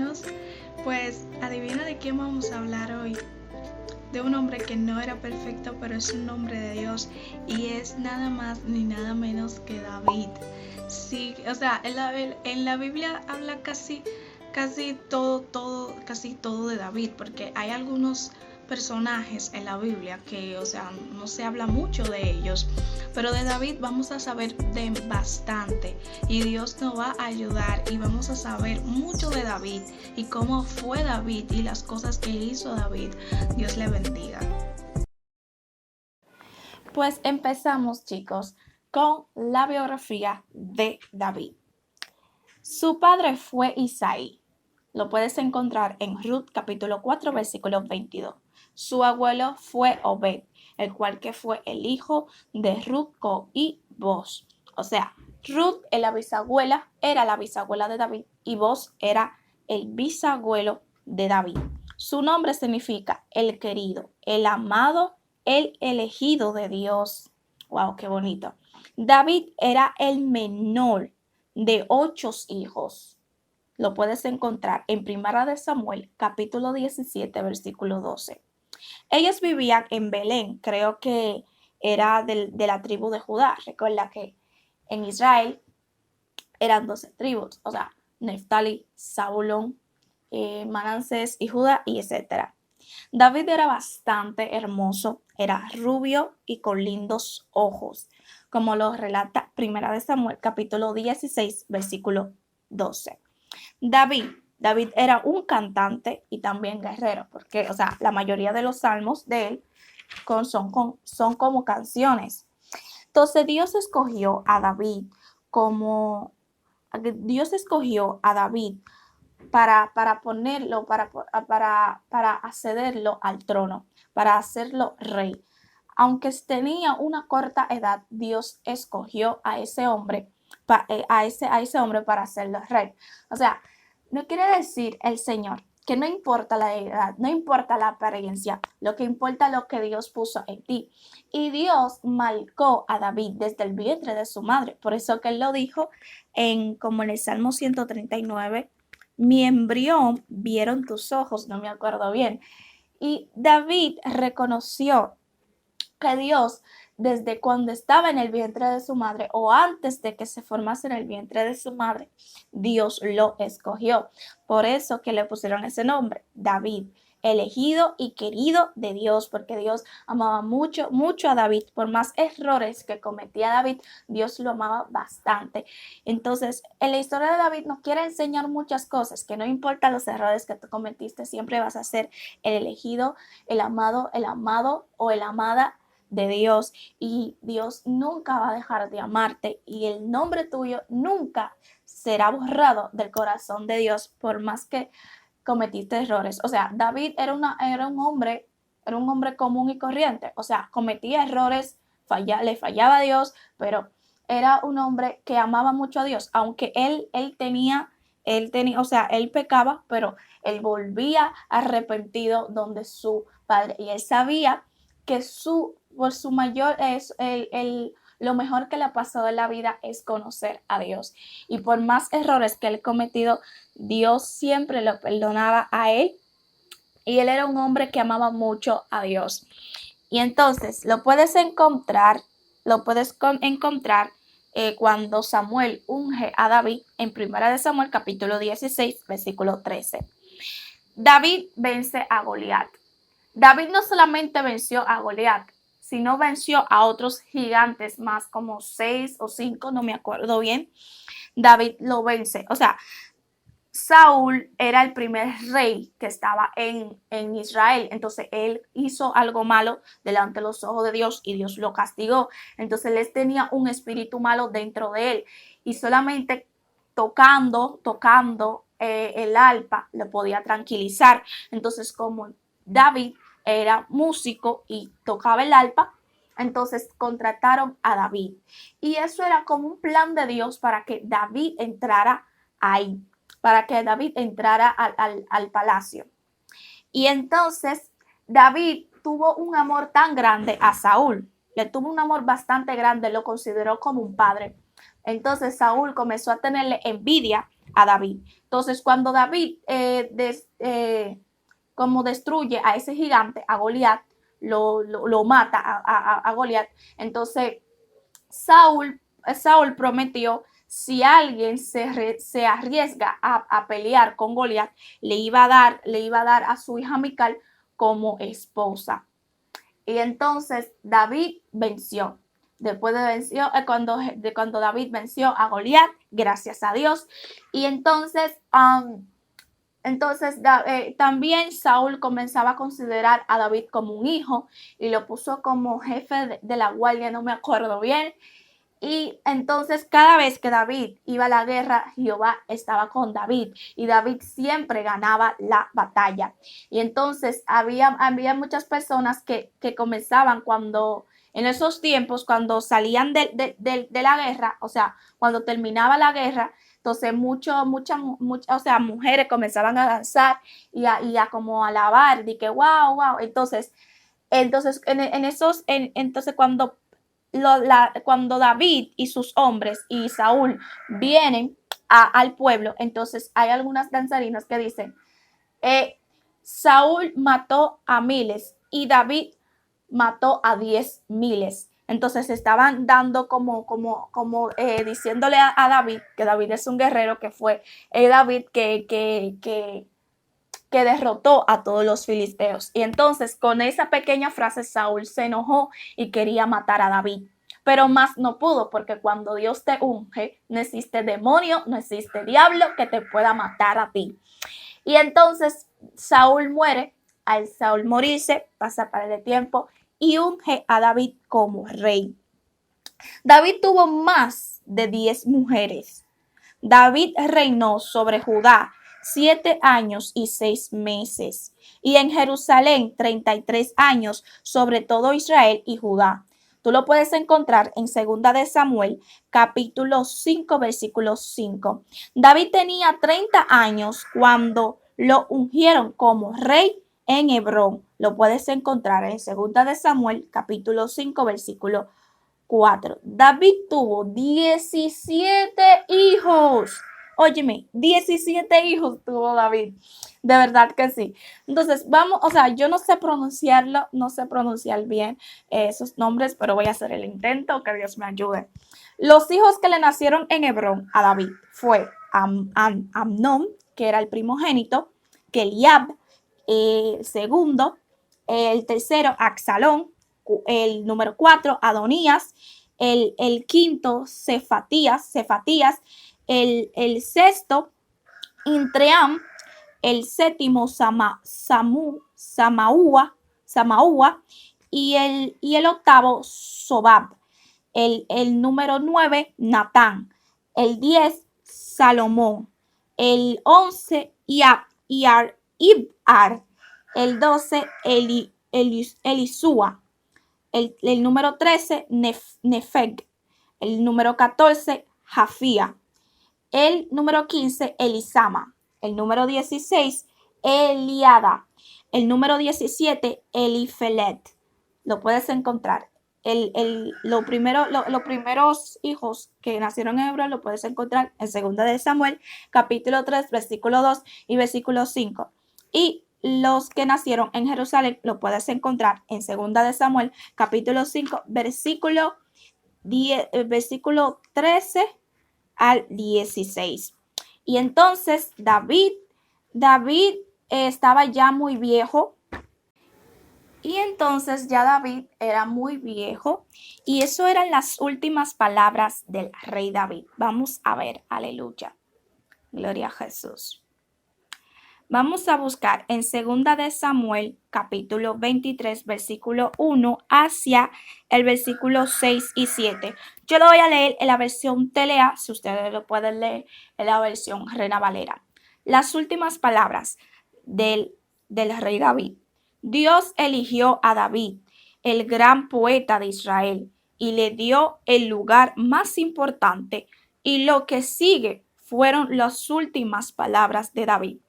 hermanos. Pues adivina de quién vamos a hablar hoy. De un hombre que no era perfecto, pero es un hombre de Dios y es nada más ni nada menos que David. Sí, o sea, en la Biblia habla casi todo de David, porque hay algunos personajes en la Biblia que, o sea, no se habla mucho de ellos, pero de David vamos a saber de bastante y Dios nos va a ayudar y vamos a saber mucho de David y cómo fue David y las cosas que hizo David. Dios le bendiga. Pues empezamos, chicos, con la biografía de David. Su padre fue Isaí. Lo puedes encontrar en Ruth capítulo 4 versículo 22. Su abuelo fue Obed, el cual que fue el hijo de Ruth y Boz. O sea, Ruth era la bisabuela de David y Boz era el bisabuelo de David. Su nombre significa el querido, el amado, el elegido de Dios. Wow, qué bonito. David era el menor de 8 hijos. Lo puedes encontrar en Primera de Samuel, capítulo 17, versículo 12. Ellos vivían en Belén, creo que era de la tribu de Judá. Recuerda que en Israel eran 12 tribus, o sea, Neftali, Zabulón, Manasés y Judá, y etc. David era bastante hermoso, era rubio y con lindos ojos, como lo relata Primera de Samuel, capítulo 16, versículo 12. David era un cantante y también guerrero, porque, o sea, la mayoría de los salmos de él son como canciones. Entonces Dios escogió a David para ponerlo, para accederlo al trono, para hacerlo rey. Aunque tenía una corta edad, Dios escogió a ese hombre, a ese hombre para hacerlo rey. O sea, no quiere decir el Señor que no importa la edad, no importa la apariencia, lo que importa es lo que Dios puso en ti. Y Dios marcó a David desde el vientre de su madre. Por eso que él lo dijo como en el Salmo 139, mi embrión vieron tus ojos, no me acuerdo bien. Y David reconoció que Dios, desde cuando estaba en el vientre de su madre o antes de que se formase en el vientre de su madre, Dios lo escogió. Por eso que le pusieron ese nombre, David, elegido y querido de Dios, porque Dios amaba mucho, mucho a David. Por más errores que cometía David, Dios lo amaba bastante. Entonces, en la historia de David nos quiere enseñar muchas cosas, que no importa los errores que tú cometiste, siempre vas a ser el elegido, el amado o el amada de Dios, y Dios nunca va a dejar de amarte y el nombre tuyo nunca será borrado del corazón de Dios por más que cometiste errores. O sea, David era un hombre común y corriente, o sea, cometía errores, le fallaba a Dios, pero era un hombre que amaba mucho a Dios, aunque o sea, él pecaba, pero él volvía arrepentido donde su padre, y él sabía que lo mejor que le ha pasado en la vida es conocer a Dios. Y por más errores que él cometido, Dios siempre lo perdonaba a él. Y él era un hombre que amaba mucho a Dios. Y entonces lo puedes encontrar cuando Samuel unge a David en 1 Samuel capítulo 16, versículo 13. David vence a Goliat. David no solamente venció a Goliat, sino venció a otros gigantes más, como 6 o 5, no me acuerdo bien. David lo vence. O sea, Saúl era el primer rey que estaba en Israel. Entonces él hizo algo malo delante de los ojos de Dios y Dios lo castigó. Entonces él tenía un espíritu malo dentro de él y solamente tocando el arpa lo podía tranquilizar. Entonces, como David era músico y tocaba el arpa, entonces contrataron a David. Y eso era como un plan de Dios para que David entrara ahí, para que David entrara al palacio. Y entonces David tuvo un amor tan grande a Saúl, le tuvo un amor bastante grande, lo consideró como un padre. Entonces Saúl comenzó a tenerle envidia a David. Entonces, cuando David como destruye a ese gigante, a Goliat, lo mata a Goliat, entonces Saúl prometió, si alguien se arriesga a pelear con Goliat, le iba a dar a su hija Mical como esposa. Y entonces David venció. Después cuando David venció a Goliat, gracias a Dios. Y entonces, también Saúl comenzaba a considerar a David como un hijo y lo puso como jefe de la guardia, no me acuerdo bien. Y entonces cada vez que David iba a la guerra, Jehová estaba con David y David siempre ganaba la batalla. Y entonces había muchas personas que comenzaban en esos tiempos, cuando salían de la guerra, o sea, cuando terminaba la guerra, entonces muchas mujeres comenzaban a danzar y a como alabar, de que wow, wow. Entonces cuando David y sus hombres y Saúl vienen al pueblo, entonces hay algunas danzarinas que dicen, Saúl mató a miles y David mató a 10,000. Entonces estaban dando diciéndole a David, que David es un guerrero, que fue David que derrotó a todos los filisteos. Y entonces con esa pequeña frase Saúl se enojó y quería matar a David. Pero más no pudo, porque cuando Dios te unge, no existe demonio, no existe diablo que te pueda matar a ti. Y entonces Saúl muere. Al Saúl morirse, pasa para el tiempo y unge a David como rey. David tuvo más de 10 mujeres. David reinó sobre Judá 7 años y 6 meses, y en Jerusalén 33 años sobre todo Israel y Judá. Tú lo puedes encontrar en 2 de Samuel, capítulo 5, versículo 5. David tenía 30 años cuando lo ungieron como rey en Hebrón. Lo puedes encontrar en 2 de Samuel, capítulo 5, versículo 4. David tuvo 17 hijos. Óyeme, 17 hijos tuvo David. De verdad que sí. Entonces, yo no sé pronunciar bien esos nombres, pero voy a hacer el intento, que Dios me ayude. Los hijos que le nacieron en Hebrón a David fue Amnón, que era el primogénito, Eliab, el segundo, el tercero, Absalón, el número 4, Adonías, el quinto, Cefatías, el sexto, Intream, el séptimo, Samaúa, y el octavo, Sobab, el número 9, Natán, el 10, Salomón, el 11, Ibhar, el 12, Elisúa, el número 13, Nefeg, el número 14, Jafía, el número 15, Elisama, el número 16, Eliada, el número 17, Elifelet. Lo puedes encontrar. Los primeros hijos que nacieron en Hebrón lo puedes encontrar en 2 de Samuel, capítulo 3, versículo 2 y versículo 5. Y los que nacieron en Jerusalén lo puedes encontrar en 2 de Samuel, capítulo 5, versículo 13 al 16. Y entonces David estaba ya muy viejo. Y entonces ya David era muy viejo. Y eso eran las últimas palabras del rey David. Vamos a ver, aleluya. Gloria a Jesús. Vamos a buscar en 2 de Samuel, capítulo 23, versículo 1 hacia el versículo 6 y 7. Yo lo voy a leer en la versión Telea, si ustedes lo pueden leer en la versión Reina Valera. Las últimas palabras del rey David. Dios eligió a David, el gran poeta de Israel, y le dio el lugar más importante. Y lo que sigue fueron las últimas palabras de David.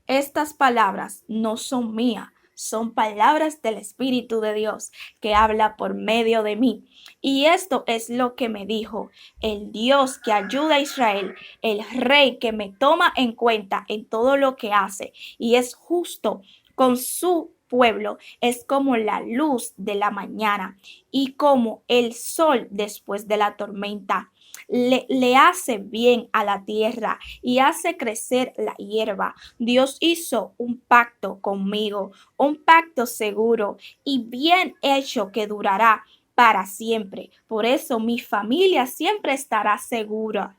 Estas palabras no son mías, son palabras del Espíritu de Dios que habla por medio de mí. Y esto es lo que me dijo: el Dios que ayuda a Israel, el Rey que me toma en cuenta en todo lo que hace y es justo con su pueblo, es como la luz de la mañana y como el sol después de la tormenta. Le hace bien a la tierra y hace crecer la hierba. Dios hizo un pacto conmigo, un pacto seguro y bien hecho que durará para siempre. Por eso mi familia siempre estará segura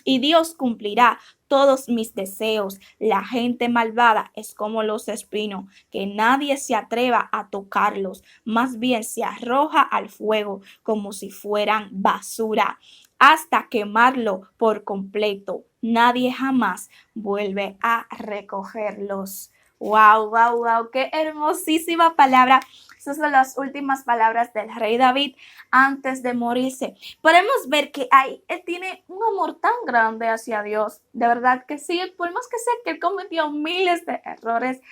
y Dios cumplirá todos mis deseos. La gente malvada es como los espinos, que nadie se atreva a tocarlos, más bien se arroja al fuego como si fueran basura, hasta quemarlo por completo. Nadie jamás vuelve a recogerlos. Wow, wow, wow, qué hermosísima palabra. Esas son las últimas palabras del rey David antes de morirse. Podemos ver que él tiene un amor tan grande hacia Dios. De verdad que sí, por más que sea que él cometió miles de errores,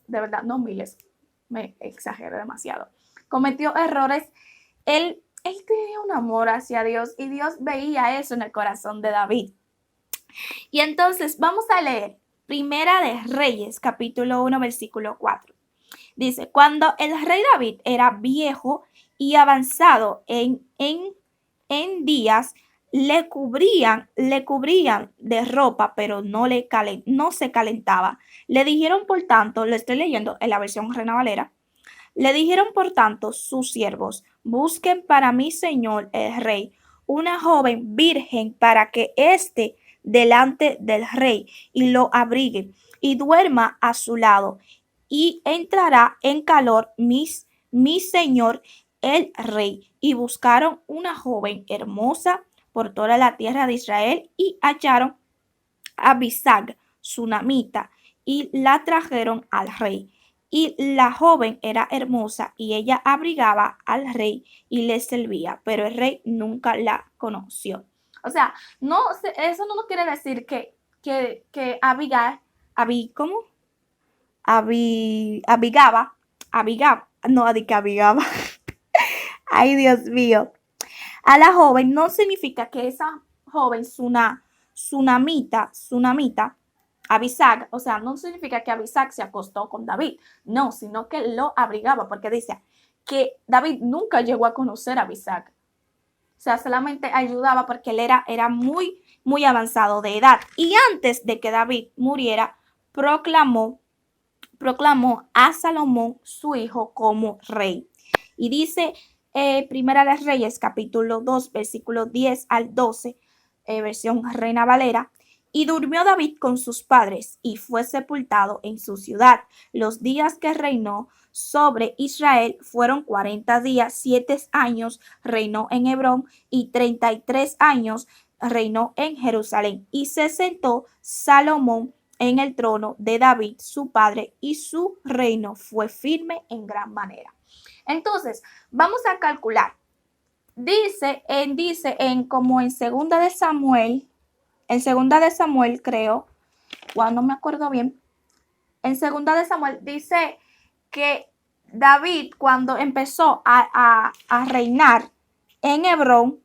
de verdad, no miles, me exagero demasiado. Cometió errores, él tenía un amor hacia Dios y Dios veía eso en el corazón de David. Y entonces vamos a leer Primera de Reyes, capítulo 1, versículo 4. Dice: cuando el rey David era viejo y avanzado en días, le cubrían de ropa, pero no se calentaba. Le dijeron, por tanto, lo estoy leyendo en la versión Reina Valera. Le dijeron, por tanto, sus siervos: busquen para mi señor el rey una joven virgen para que esté delante del rey y lo abrigue y duerma a su lado, y entrará en calor mi señor el rey. Y buscaron una joven hermosa por toda la tierra de Israel y hallaron a Abisag, sunamita, y la trajeron al rey. Y la joven era hermosa y ella abrigaba al rey y le servía, pero el rey nunca la conoció. O sea, no, eso no quiere decir que Abigaba, no, de que abigaba. Ay, Dios mío. A la joven no significa que esa joven sunamita, Abisag, o sea, no significa que Abisag se acostó con David, no, sino que lo abrigaba, porque dice que David nunca llegó a conocer a Abisag. O sea, solamente ayudaba porque él era muy, muy avanzado de edad. Y antes de que David muriera, proclamó a Salomón, su hijo, como rey. Y dice Primera de Reyes, capítulo 2, versículo 10 al 12, versión Reina Valera. Y durmió David con sus padres y fue sepultado en su ciudad. Los días que reinó sobre Israel fueron 40 días, 7 años reinó en Hebrón y 33 años reinó en Jerusalén. Y se sentó Salomón en el trono de David, su padre, y su reino fue firme en gran manera. Entonces, vamos a calcular. Dice como en segunda de Samuel, creo, no me acuerdo bien. En segunda de Samuel dice que David, cuando empezó a reinar en Hebrón,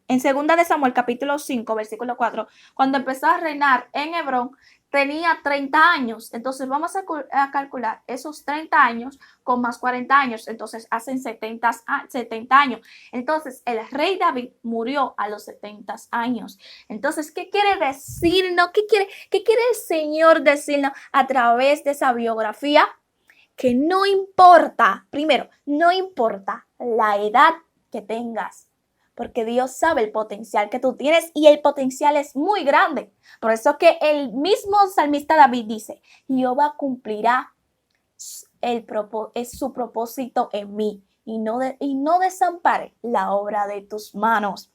en segunda de Samuel capítulo 5, versículo 4, cuando empezó a reinar en Hebrón, tenía 30 años. Entonces vamos a calcular esos 30 años con más 40 años. Entonces hacen 70 años. Entonces el rey David murió a los 70 años. Entonces, ¿qué quiere decirnos? ¿Qué quiere el Señor decirnos a través de esa biografía? Que no importa, primero, no importa la edad que tengas, porque Dios sabe el potencial que tú tienes y el potencial es muy grande. Por eso que el mismo salmista David dice: Jehová cumplirá su propósito en mí y no desampare la obra de tus manos.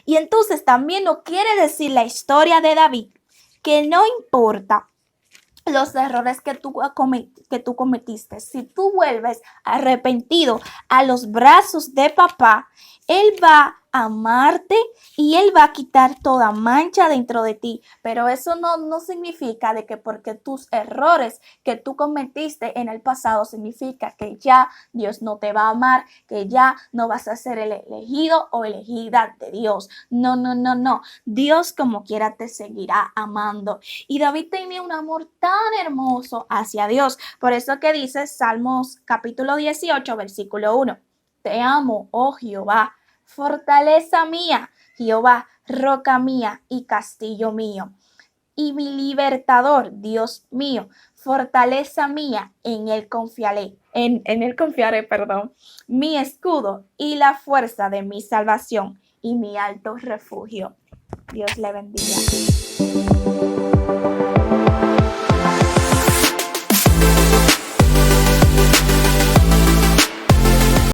Y entonces también nos quiere decir la historia de David que no importa los errores que tú cometiste, si tú vuelves arrepentido a los brazos de papá, Él va a amarte y Él va a quitar toda mancha dentro de ti. Pero eso no significa de que porque tus errores que tú cometiste en el pasado significa que ya Dios no te va a amar, que ya no vas a ser el elegido o elegida de Dios. No, no, no, no. Dios como quiera te seguirá amando. Y David tenía un amor tan hermoso hacia Dios. Por eso que dice Salmos capítulo 18, versículo 1. Te amo, oh Jehová, fortaleza mía, Jehová, roca mía y castillo mío. Y mi libertador, Dios mío, fortaleza mía, en él confiaré, perdón, mi escudo y la fuerza de mi salvación y mi alto refugio. Dios le bendiga.